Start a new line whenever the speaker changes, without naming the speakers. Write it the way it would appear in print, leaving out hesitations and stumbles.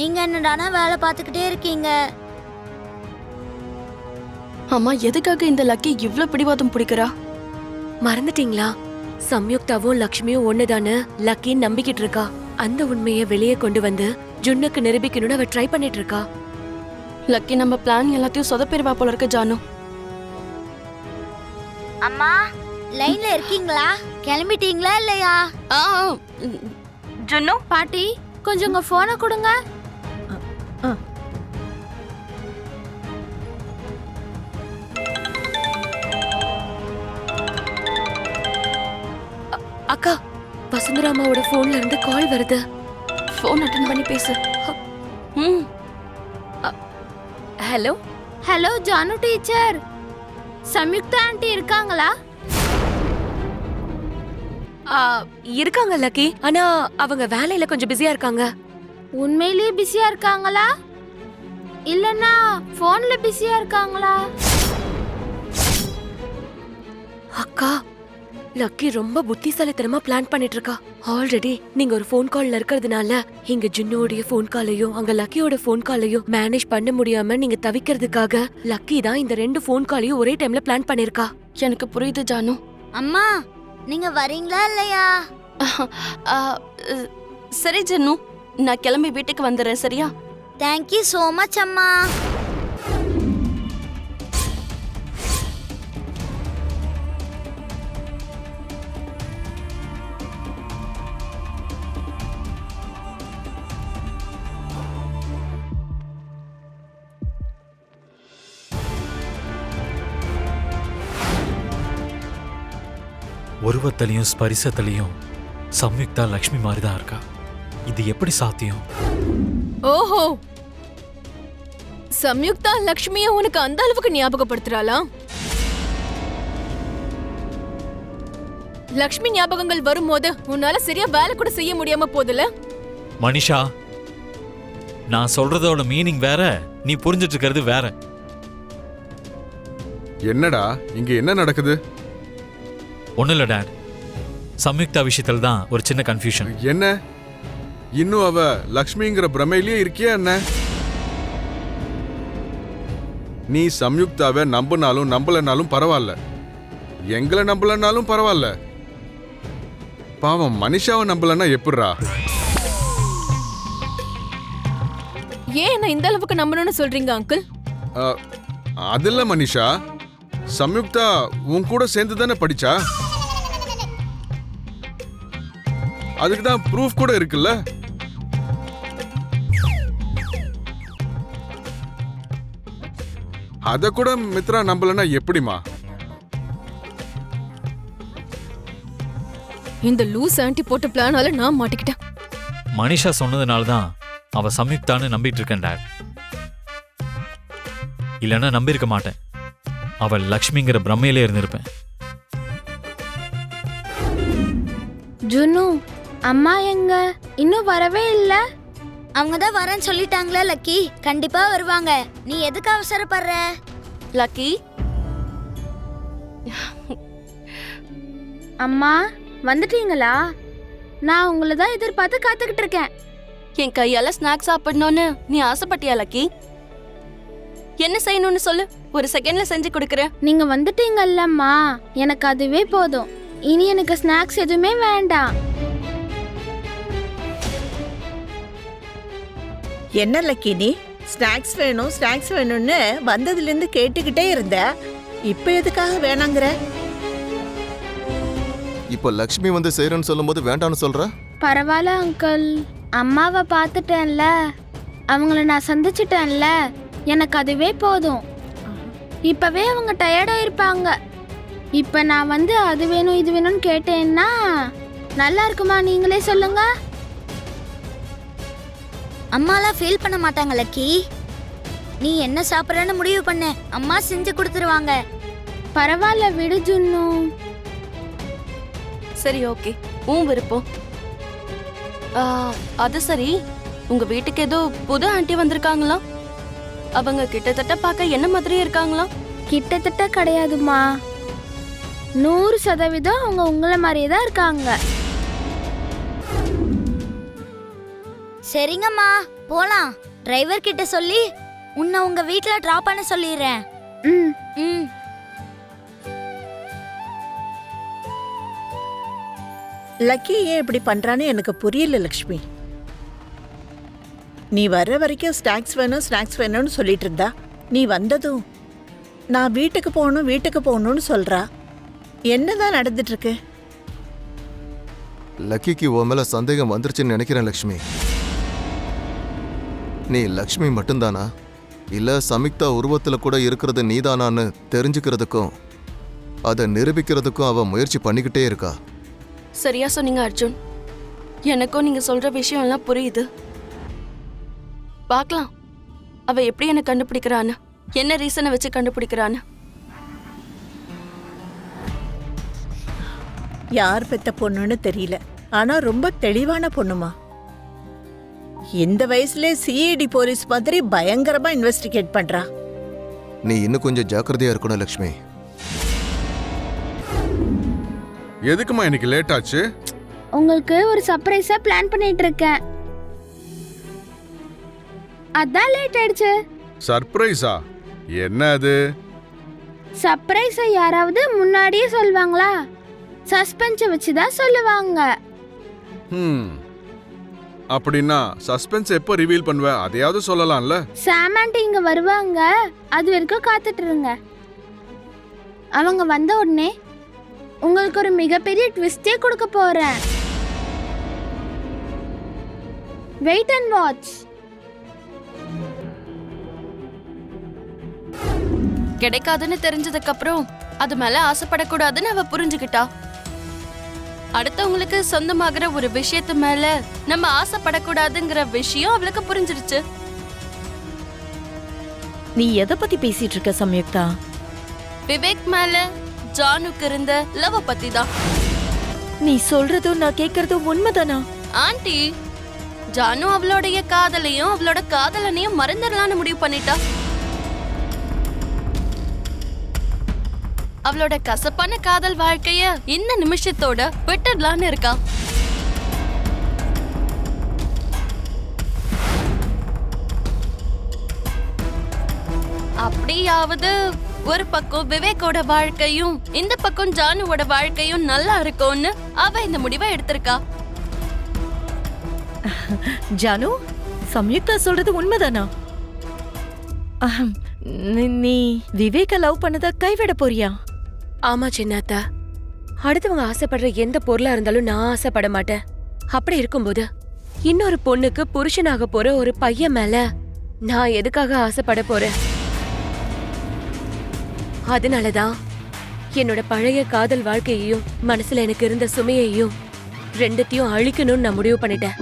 நீங்க என்னடானா வேலை பார்த்துக்கிட்டே இருக்கீங்க.
அம்மா எதுக்காக இந்த லக்கி இவ்ளோ பிடிவாதம் பிடிக்கிறா?
மறந்துட்டீங்களா? சம்யுக்தாவும் லக்ஷ்மியும் ஒண்ணுதானு லக்கி நம்பிக்கிட்டு இருக்கா. அந்த உண்மையை வெளியே கொண்டு வந்து ஜுன்னுக்கு நிரூபிக்கணும்னு அவ ட்ரை பண்ணிட்டு இருக்கா.
லக்கி நம்ம பிளான் எல்லாத்தையும் சொதப்பிடுவா போல இருக்க ஜானு.
அம்மா லைன்ல இருக்கீங்களா? கிளம்பிட்டீங்களா இல்லையா?
ஜுன்னு
பாட்டி கொஞ்சம் உங்க போனை கொடுங்க.
அக்கா, வசுந்தராமாவோட போன்ல இருந்து கால் வருது.
ஃபோன் அட்டெண்ட் பண்ணி பேசு.
Hello.
Hello Janu teacher, Samyuktha aunty இருக்காங்களா?
இருக்காங்க லக்கி, ஆனா அவங்க வேலையில கொஞ்சம் பிஸியா இருக்காங்க.
உண்மையிலேயே பிஸியா இருக்காங்களா இல்லனா போன்ல பிஸியா இருக்காங்களா?
அக்கா, லக்கி ரொம்ப புத்திசாலித்தனமா பிளான் பண்ணிட்டு இருக்கா. ஆல்ரெடி நீங்க ஒரு ஃபோன் கால்ல இருக்கிறதுனால இங்க ஜுன்னோடைய ஃபோன் காலையும் அங்க லக்கியோட ஃபோன் காலையும் மேனேஜ் பண்ண முடியாம நீங்க தவிக்கிறதுக்காக லக்கி தான் இந்த 2 ஃபோன் காலையும் ஒரே டைம்ல பிளான் பண்ணிருக்கா.
எனக்கு புரியுது ஜானு.
அம்மா நீங்க வரீங்களா இல்லையா?
சரி ஜன்னு, நான் கிளம்பி வீட்டுக்கு வந்துடுறேன். சரியா?
தேங்க்யூ சோ மச் அம்மா.
உருவத்திலையும் ஸ்பரிசத்திலையும் சம்யுக்தா லக்ஷ்மி மாதிரி தான் இருக்கா. இது எப்படி சாத்தியம்?
ஓஹோ, சம்யுக்தா லக்ஷ்மிய உனக்கு அந்த அளவுக்கு ஞாபகப்படுத்துறாளா? லக்ஷ்மி ஞாபகங்கள் வரும்போது உன்னால சரியா வேலை கூட செய்ய முடியாம போதுல.
மனிஷா, நான் சொல்றதோட மீனிங் வேற, நீ புரிஞ்சிட்டு இருக்கிறது வேற.
என்னடா இங்க என்ன நடக்குது?
ஒன்னும் இல்ல டாட், சம்யுக்தா விஷயத்துல தான் ஒரு சின்ன கன்ஃபியூஷன்.
என்ன இன்னும் அவ லக்ஷ்மிங்கிற பிரமையிலேயே இருக்கியா என்ன? நீ சம்யுக்தாவை நம்பினாலும் நம்பலனாலும் பரவாயில்ல, எங்களை நம்பலனாலும் பரவாயில்ல, பாவம் மனிஷாவை நம்பலன்னா எப்படிரா?
ஏன் நான் இந்த அளவுக்கு நம்பணும்னு சொல்றீங்க அங்கிள்?
அது இல்ல மனிஷா, சம்யுக்தா உன் கூட சேர்ந்து தானே படிச்சா, அதுக்கு தான் ப்ரூஃப் கூட இருக்குல்ல. அத கூட மித்ரா நம்பலன்னா எப்படிமா?
இந்த லூஸ் ஆன்ட்டி போட்ட பிளானால நான் மாட்டிக்கிட்டேன்.
மனிஷா சொன்னதுனால தான் அவ சம்யுக்தான்னு நம்பிட்டு இருக்கேன் டாட். இல்லைன்னா நம்பியிருக்க மாட்டேன். அவள் லக்ஷ்மிங்கிற பிரம்மையிலே இருந்திருப்பேன்.
ஜுன்னு அம்மா எங்க? இன்னும் வரவே இல்ல. அவங்க தான் வரேன்னு சொல்லிட்டாங்களே லக்கி, கண்டிப்பா வருவாங்க. நீ எதுக்கு அவசரப்படுற?
லக்கி,
அம்மா வந்துட்டீங்களா? நான் உங்களை தான் எதிர்பார்த்து காத்துக்கிட்டு இருக்கேன்.
என் கையால ஸ்நாக்ஸ் சாப்பிடணும்னு நீ ஆசைப்பட்டியா லக்கி? என்ன செய்யணும்னு சொல்லு, ஒரு செகண்ட்ல செஞ்சு கொடுக்கறேன்.
நீங்க வந்துட்டீங்கல்லம்மா, எனக்கு அதுவே போதும். இனி எனக்கு ஸ்நாக்ஸ் எதுவுமே வேண்டாம்.
என்ன லக்கி, நீ ஸ்நாக்ஸ் வேணும் ஸ்நாக்ஸ் வேணும்னு வந்ததுல இருந்து கேட்டுக்கிட்டே இருந்த, இப்ப எதுக்காக வேணாங்கிற?
இப்போ லக்ஷ்மி வந்து செய்யறேன்னு சொல்லும்போது வேண்டான்னு சொல்ற?
பரவாயில்ல அங்கிள், அம்மாவை பார்த்துட்டேன்ல, அவங்கள நான் சந்திச்சிட்டேன்ல, எனக்கு அதுவே போதும். இப்பவே அவங்க டயர்டா இருப்பாங்க. இப்ப நான் வந்து அது வேணும் இது வேணும்னு கேட்டேன்னா நல்லா இருக்குமா? நீங்களே சொல்லுங்க. அம்மாலாம் ஃபீல் பண்ண மாட்டாங்க லக்கி. நீ என்ன சாப்பிட்றன்னு முடிவு பண்ண, அம்மா செஞ்சு கொடுத்துருவாங்க. பரவாயில்ல விடு ஜுன்னு.
சரி, ஓகே, உன் விருப்பம். அது சரி, உங்க வீட்டுக்கு ஏதோ புது ஆண்டி வந்திருக்காங்களா? அவங்க கிட்டத்தட்ட பார்க்க என்ன மாதிரியே இருக்காங்களா?
கிட்டத்தட்ட கிடையாதுமா, 100% அவங்க உங்களை மாதிரியே தான் இருக்காங்க. சரிங்கம்மா,
போலாம். டிரைவர் கிட்ட சொல்லி உன்னை உங்க வீட்ல டிராப் பண்ண சொல்லிடுறேன்.
ம்
ம்.
லக்கி ஏன் இப்படி பண்றான்னு எனக்கு புரியல லக்ஷ்மி. நீ வர்ற வரைக்கும் ஸ்நாக்ஸ் வேணும்னு சொல்லிட்டு இருந்தா, நீ வந்ததும் நான் வீட்டுக்கு போகணும்னு சொல்றா. என்னதான் நடந்துட்டு இருக்கு?
லக்கிக்கு உன் மேல சந்தேகம் வந்துருச்சுன்னு நினைக்கிறேன் லக்ஷ்மி. நீ லக்ஷ்மி மட்டும்தானா இல்ல சமிக்தா உருவத்துல கூட இருக்கிறது நீதானான்னு தெரிஞ்சுக்கிறதுக்கும் அதை நிரூபிக்கிறதுக்கும் அவ முயற்சி பண்ணிக்கிட்டே இருக்கா.
சரியா சொன்னீங்க அர்ஜுன். எனக்கும் நீங்க சொல்ற விஷயம் எல்லாம் புரியுது. பார்க்கலாம் அவ எப்படி என்ன கண்டுபிடிக்கிறான்னு, என்ன ரீசனை வச்சு கண்டுபிடிக்கிறான்னு.
யார் பெத்த பொண்ணுன்னு தெரியல, ஆனா ரொம்ப தெளிவான பொண்ணுமா. இந்த வயசுல சிஐடி போலீஸ் மாதிரி பயங்கரமா இன்வெஸ்டிகேட் பண்றா.
நீ இன்னும் கொஞ்சம் ஜாக்கிரதையா இருக்கணும் லக்ஷ்மி.
எதுக்குமா இன்னைக்கு லேட் ஆச்சு?
உங்களுக்கு ஒரு சர்ப்ரைஸா பிளான் பண்ணிட்டு இருக்கேன். அதான் லேட் ஆயிடுச்சு.
சர்ப்ரைஸா? என்ன அது?
சர்ப்ரைஸை யாராவது முன்னாடியே சொல்லுவாங்களா? சஸ்பென்ஸை வச்சு தான் சொல்லுவாங்க.
அப்படின்னா சஸ்பென்ஸ் எப்போ ரிவீல் பண்ணுவ? அதையாவது சொல்லலாம்ல.
சாமாண்டி இங்க வருவாங்க, அது வரைக்கும் காத்துட்டு இருங்க. அவங்க வந்த உடனே உங்களுக்கு ஒரு மிகப்பெரிய ட்விஸ்டே கொடுக்க போறேன். Wait and watch.
கிடைக்காதுன்னு தெரிஞ்சதுக்கு அப்புறம் அது மேல ஆசைப்படக்கூடாதுன்னு அவ புரிஞ்சுக்கிட்டா. அடுத்தவங்களுக்கு சொந்தமாகிற ஒரு விஷயத்து மேல நம்ம ஆசைப்படக்கூடாதுங்கிற விஷயம் அவளுக்கு புரிஞ்சிருச்சு.
நீ எதை பத்தி பேசிட்டு இருக்க சம்யுக்தா?
விவேக் மேல ஜானுக்கு இருந்த லவ் பத்தி தான்.
நீ சொல்றதும் நான் கேக்குறதும் உண்மைதானா?
ஆண்டி, ஜானு அவளோடைய காதலையும் அவளோட காதலனையும் மறந்துடலான்னு முடிவு பண்ணிட்டா. அவளோட கசப்பான காதல் வாழ்க்கைய இந்த நிமிஷத்தோட விட்டுடலான்னு இருக்கா. அப்படியாவது ஒரு பக்கம் விவேக்கோட வாழ்க்கையும் இந்த பக்கம் ஜானுவோட வாழ்க்கையும் நல்லா இருக்கும்னு அவ இந்த முடிவை எடுத்திருக்கா.
ஜானு, சம்யுக்தா சொல்றது உண்மைதானா? நீ விவேக லவ் பண்ணத கைவிட போறியா?
ஆமா சின்னாத்தா, அடுத்தவங்க ஆசைப்படுற எந்த பொருளா இருந்தாலும் நான் ஆசைப்பட மாட்டேன். அப்படி இருக்கும்போது இன்னொரு பொண்ணுக்கு புருஷனாக போற ஒரு பையன் மேல நான் எதுக்காக ஆசைப்பட போறேன்? அதனாலதான் என்னோட பழைய காதல் வாழ்க்கையையும் மனசுல எனக்கு இருந்த சுமையையும் ரெண்டுத்தையும் அழிக்கணும்னு நான் முடிவு பண்ணிட்டேன்.